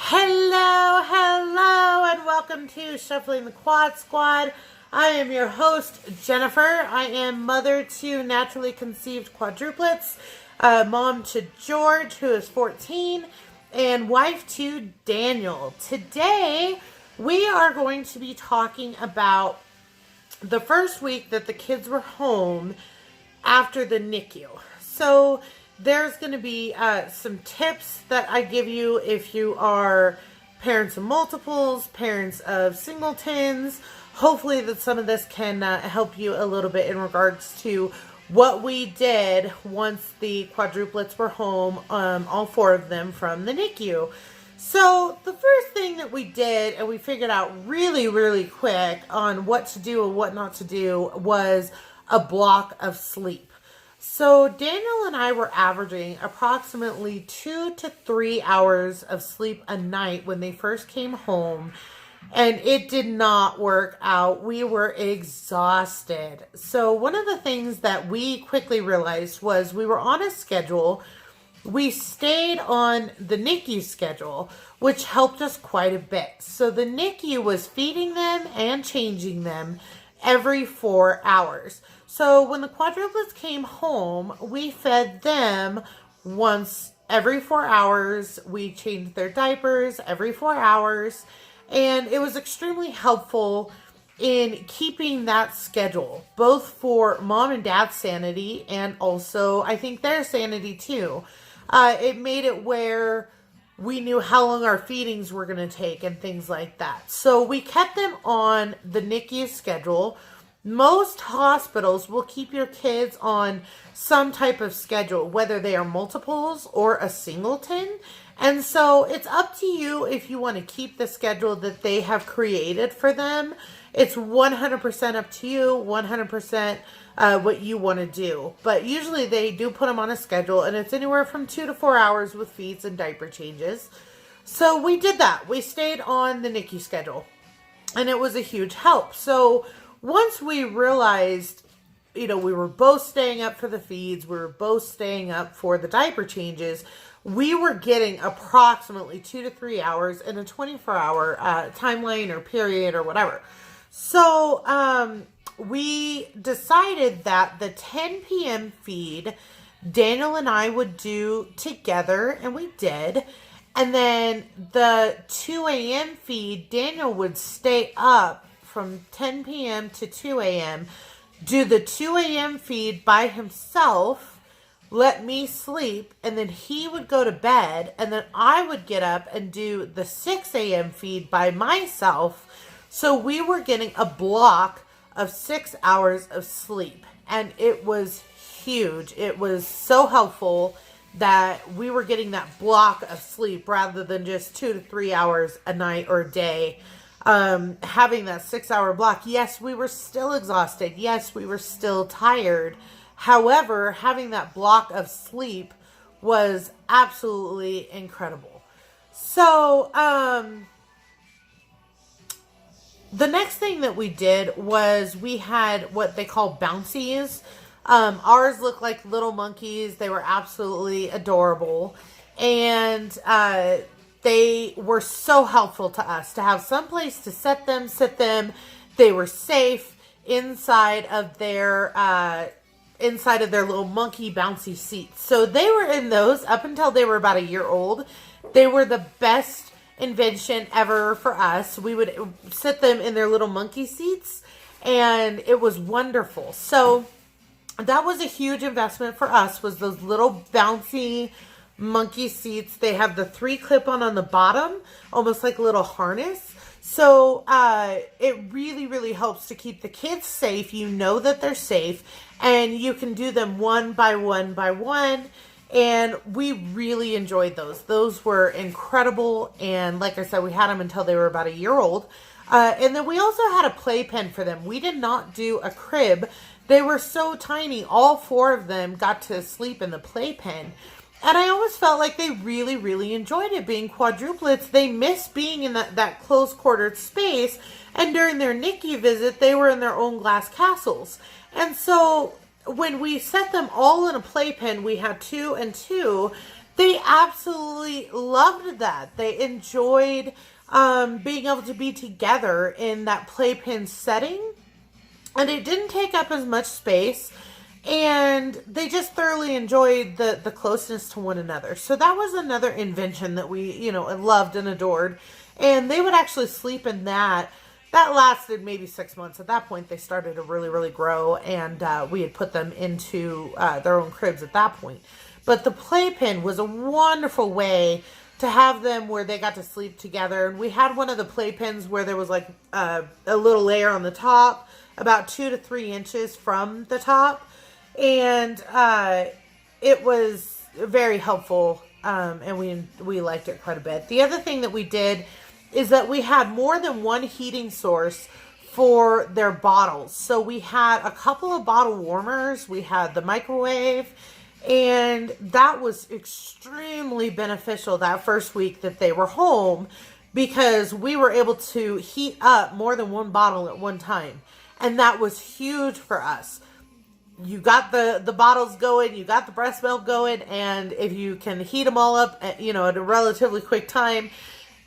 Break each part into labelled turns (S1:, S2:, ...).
S1: Hello, and welcome to Shuffling the Quad Squad. I am your host, Jennifer. I am mother to naturally conceived quadruplets, mom to George, who is 14, and wife to Daniel. Today, we are going to be talking about the first week that the kids were home after the NICU. So there's going to be some tips that I give you if you are parents of multiples, parents of singletons. Hopefully that some of this can help you a little bit in regards to what we did once the quadruplets were home, all four of them from the NICU. So the first thing that we did, and we figured out really quick on what to do and what not to do, was a block of sleep. So Daniel and I were averaging approximately 2 to 3 hours of sleep a night when they first came home, and it did not work out. We were exhausted. So one of the things that we quickly realized was we were on a schedule. We stayed on the NICU schedule, which helped us quite a bit. So the NICU was feeding them and changing them every 4 hours. So when the quadruplets came home, we fed them once every 4 hours. We changed their diapers every 4 hours. And it was extremely helpful in keeping that schedule, both for mom and dad's sanity and also, I think, their sanity too. It made it where we knew how long our feedings were going to take and things like that. So we kept them on the NICU schedule. Most hospitals will keep your kids on some type of schedule, whether they are multiples or a singleton. And so it's up to you if you want to keep the schedule that they have created for them. It's 100% up to you, 100% what you want to do. But usually they do put them on a schedule, and it's anywhere from 2 to 4 hours with feeds and diaper changes. So we did that. We stayed on the NICU schedule, and it was a huge help. So once we realized, we were both staying up for the feeds, we were both staying up for the diaper changes, we were getting approximately 2 to 3 hours in a 24-hour timeline or period or whatever. So we decided that the 10 p.m. feed, Daniel and I would do together, and we did. And then the 2 a.m. feed, Daniel would stay up from 10 p.m. to 2 a.m., do the 2 a.m. feed by himself, let me sleep, and then he would go to bed, and then I would get up and do the 6 a.m. feed by myself. So we were getting a block of 6 hours of sleep, and it was huge. It was so helpful that we were getting that block of sleep rather than just 2 to 3 hours a night or a day. Having that 6 hour block, yes, we were still exhausted. Yes, we were still tired. However, having that block of sleep was absolutely incredible. So, the next thing that we did was we had what they call Bouncies. Ours looked like little monkeys. They were absolutely adorable. And, they were so helpful to us to have some place to sit them. They were safe inside of their little monkey bouncy seats. So they were in those up until they were about a year old. They were the best invention ever for us. We would sit them in their little monkey seats, and it was wonderful. So that was a huge investment for us, was those little bouncy monkey seats. They have the 3 clip-on the bottom, almost like a little harness. So it really helps to keep the kids safe. You know that they're safe, and you can do them one by one by one. And we really enjoyed those. Those were incredible. And like I said, we had them until they were about a year old. And then we also had a playpen for them. We did not do a crib. They were so tiny. All 4 of them got to sleep in the playpen. And I always felt like they really enjoyed it. Being quadruplets, they miss being in that close-quartered space. And during their NICU visit, they were in their own glass castles. And so when we set them all in a playpen, we had 2 and 2, They absolutely loved that. They enjoyed being able to be together in that playpen setting. And it didn't take up as much space. And they just thoroughly enjoyed the closeness to one another. So that was another invention that we, loved and adored. And they would actually sleep in that. That lasted maybe 6 months. At that point, they started to really, really grow. And we had put them into their own cribs at that point. But the playpen was a wonderful way to have them where they got to sleep together. And we had one of the playpens where there was like a little layer on the top, about 2 to 3 inches from the top. And it was very helpful, and we liked it quite a bit. The other thing that we did is that we had more than one heating source for their bottles. So we had a couple of bottle warmers, we had the microwave, and that was extremely beneficial that first week that they were home, because we were able to heat up more than one bottle at one time. And that was huge for us. You got the bottles going, you got the breast milk going, and if you can heat them all up at a relatively quick time,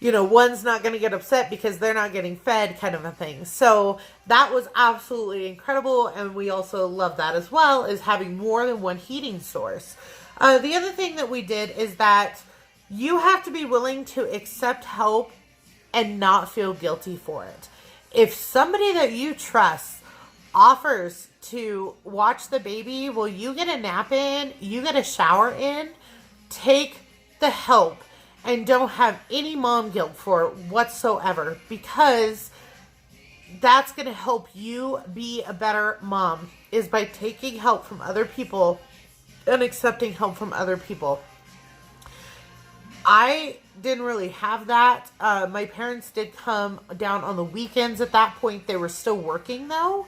S1: one's not going to get upset because they're not getting fed, kind of a thing. So that was absolutely incredible, and we also love that as well, is having more than one heating source. The other thing that we did is that you have to be willing to accept help and not feel guilty for it. If somebody that you trust offers to watch the baby while you get a nap in, you get a shower in, take the help and don't have any mom guilt for it whatsoever, because that's going to help you be a better mom, is by taking help from other people and accepting help from other people. I didn't really have that. My parents did come down on the weekends at that point. They were still working though.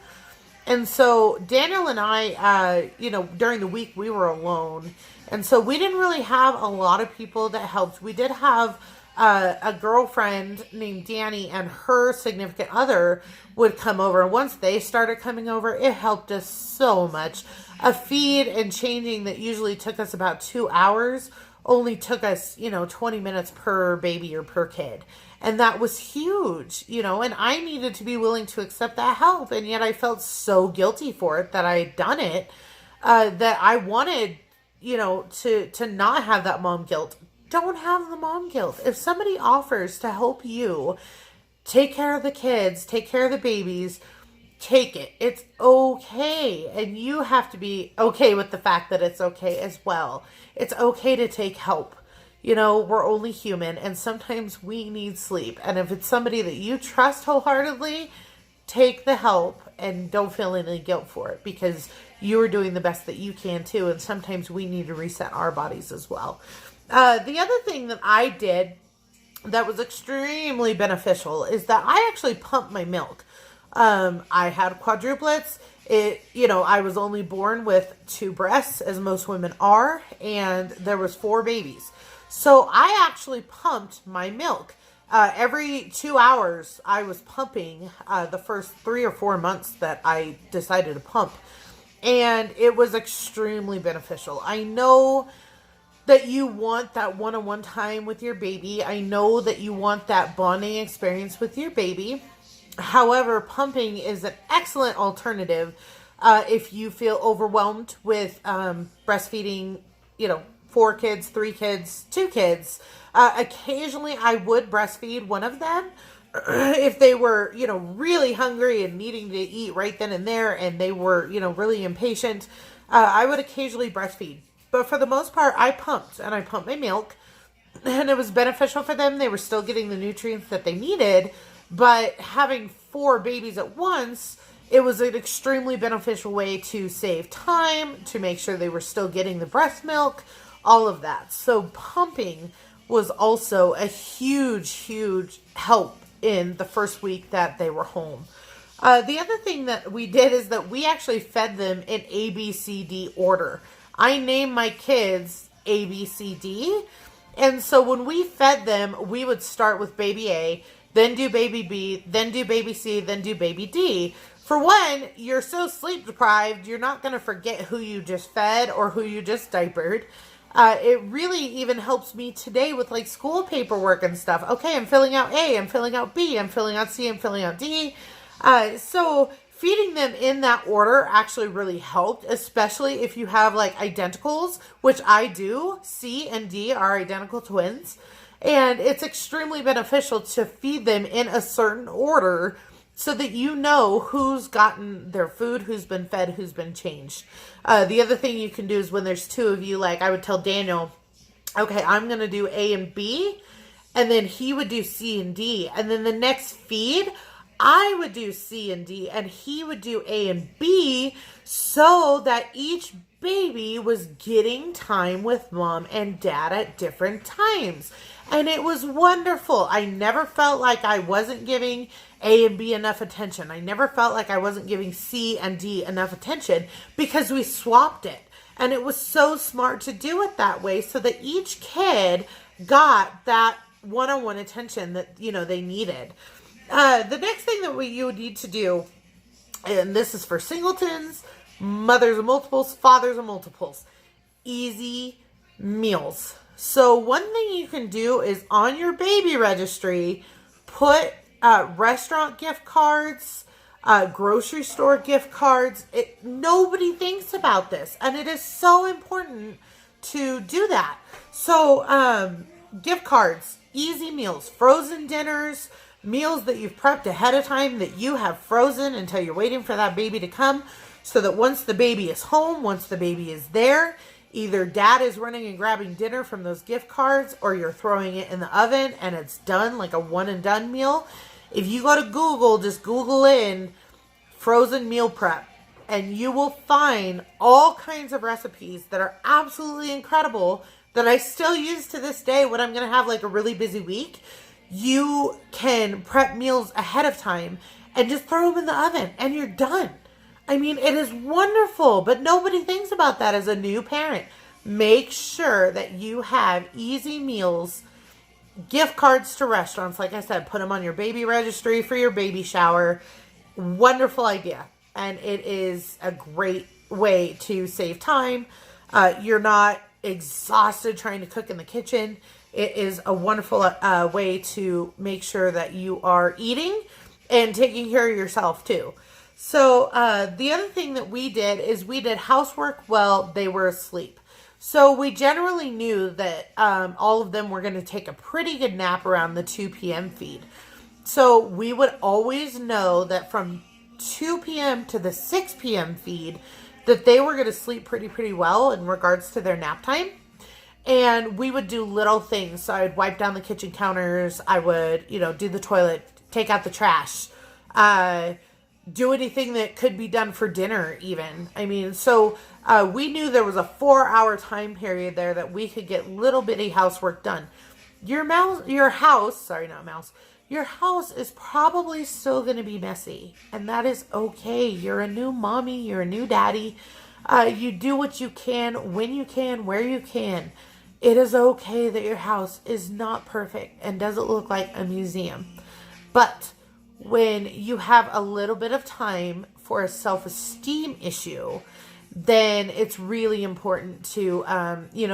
S1: And so Daniel and I, during the week we were alone. And so we didn't really have a lot of people that helped. We did have a girlfriend named Danny, and her significant other would come over. And once they started coming over, it helped us so much. A feed and changing that usually took us about 2 hours only took us, 20 minutes per baby or per kid. And that was huge, and I needed to be willing to accept that help. And yet I felt so guilty for it that I had done it, that I wanted, to not have that mom guilt. Don't have the mom guilt. If somebody offers to help you take care of the kids, take care of the babies, take it. It's okay. And you have to be okay with the fact that it's okay as well. It's okay to take help. We're only human, and sometimes we need sleep. And if it's somebody that you trust wholeheartedly, take the help and don't feel any guilt for it, because you are doing the best that you can too. And sometimes we need to reset our bodies as well. The other thing that I did that was extremely beneficial is that I actually pumped my milk. I had quadruplets. I was only born with 2 breasts, as most women are, and there was 4 babies. So I actually pumped my milk. Every 2 hours, I was pumping the first 3 or 4 months that I decided to pump. And it was extremely beneficial. I know that you want that one-on-one time with your baby. I know that you want that bonding experience with your baby. However, pumping is an excellent alternative if you feel overwhelmed with breastfeeding, 4 kids, 3 kids, 2 kids. Occasionally I would breastfeed one of them if they were, really hungry and needing to eat right then and there, and they were, really impatient. I would occasionally breastfeed. But for the most part, I pumped my milk, and it was beneficial for them. They were still getting the nutrients that they needed, but having 4 babies at once, it was an extremely beneficial way to save time, to make sure they were still getting the breast milk, all of that. So pumping was also a huge, huge help in the first week that they were home. The other thing that we did is that we actually fed them in A, B, C, D order. I named my kids A, B, C, D. And so when we fed them, we would start with baby A, then do baby B, then do baby C, then do baby D. For one, you're so sleep deprived, you're not going to forget who you just fed or who you just diapered. It really even helps me today with like school paperwork and stuff. Okay, I'm filling out A, I'm filling out B, I'm filling out C, I'm filling out D. So feeding them in that order actually really helped, especially if you have like identicals, which I do. C and D are identical twins. And it's extremely beneficial to feed them in a certain order so that you know who's gotten their food, who's been fed, who's been changed. The other thing you can do is when there's two of you, like I would tell Daniel, okay, I'm going to do A and B, and then he would do C and D. And then the next feed, I would do C and D, and he would do A and B, so that each baby was getting time with mom and dad at different times. And it was wonderful. I never felt like I wasn't giving A and B enough attention. I never felt like I wasn't giving C and D enough attention because we swapped it. And it was so smart to do it that way so that each kid got that one-on-one attention that, you know, they needed. The next thing that you would need to do, and this is for singletons, mothers of multiples, fathers of multiples, easy meals. So one thing you can do is on your baby registry, put restaurant gift cards, grocery store gift cards. Nobody thinks about this, and it is so important to do that. So gift cards, easy meals, frozen dinners, meals that you've prepped ahead of time that you have frozen until you're waiting for that baby to come, so that once the baby is home, once the baby is there, either dad is running and grabbing dinner from those gift cards, or you're throwing it in the oven and it's done, like a one and done meal. If you go to Google, just Google in frozen meal prep, and you will find all kinds of recipes that are absolutely incredible that I still use to this day when I'm going to have like a really busy week. You can prep meals ahead of time and just throw them in the oven and you're done. I mean, it is wonderful, but nobody thinks about that as a new parent. Make sure that you have easy meals, gift cards to restaurants. Like I said, put them on your baby registry for your baby shower. Wonderful idea. And it is a great way to save time. You're not exhausted trying to cook in the kitchen. It is a wonderful way to make sure that you are eating and taking care of yourself too. So the other thing that we did is we did housework while they were asleep. So we generally knew that all of them were going to take a pretty good nap around the 2 p.m. feed. So we would always know that from 2 p.m. to the 6 p.m. feed that they were going to sleep pretty well in regards to their nap time. And we would do little things. So I would wipe down the kitchen counters. I would, do the toilet, take out the trash, do anything that could be done for dinner even. I mean, so we knew there was a 4-hour time period there that we could get little bitty housework done. Your house is probably still going to be messy, and that is okay. You're a new mommy, you're a new daddy. You do what you can, when you can, where you can. It is okay that your house is not perfect and doesn't look like a museum. But when you have a little bit of time for a self-esteem issue, then it's really important to,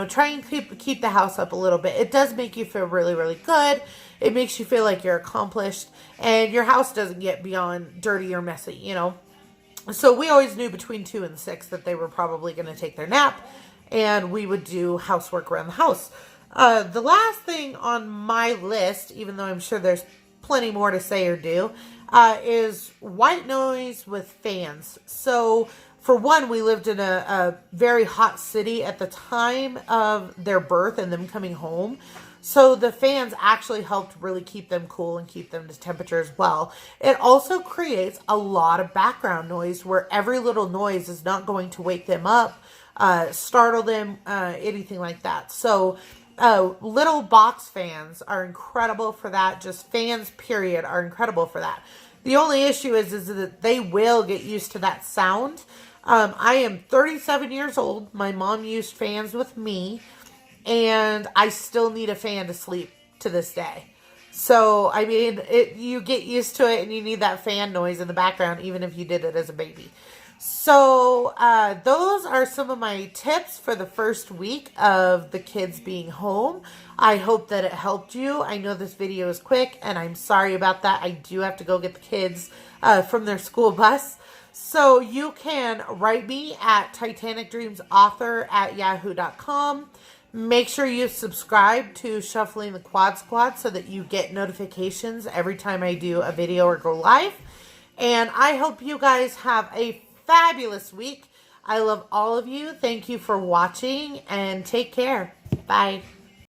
S1: try and keep the house up a little bit. It does make you feel really, really good. It makes you feel like you're accomplished, and your house doesn't get beyond dirty or messy, So we always knew between 2 and 6 that they were probably going to take their nap, and we would do housework around the house. The last thing on my list, even though I'm sure there's plenty more to say or do, is white noise with fans. So for one, we lived in a very hot city at the time of their birth and them coming home. So the fans actually helped really keep them cool and keep them to temperature as well. It also creates a lot of background noise where every little noise is not going to wake them up, startle them, anything like that. So little box fans are incredible for that. Just fans, period, are incredible for that. The only issue is that they will get used to that sound. I am 37 years old. My mom used fans with me, and I still need a fan to sleep to this day. So, I mean, you get used to it, and you need that fan noise in the background, even if you did it as a baby. So those are some of my tips for the first week of the kids being home. I hope that it helped you. I know this video is quick, and I'm sorry about that. I do have to go get the kids from their school bus. So you can write me at titanicdreamsauthor@yahoo.com. Make sure you subscribe to Shuffling the Quad Squad so that you get notifications every time I do a video or go live. And I hope you guys have a fabulous week. I love all of you. Thank you for watching and take care. Bye.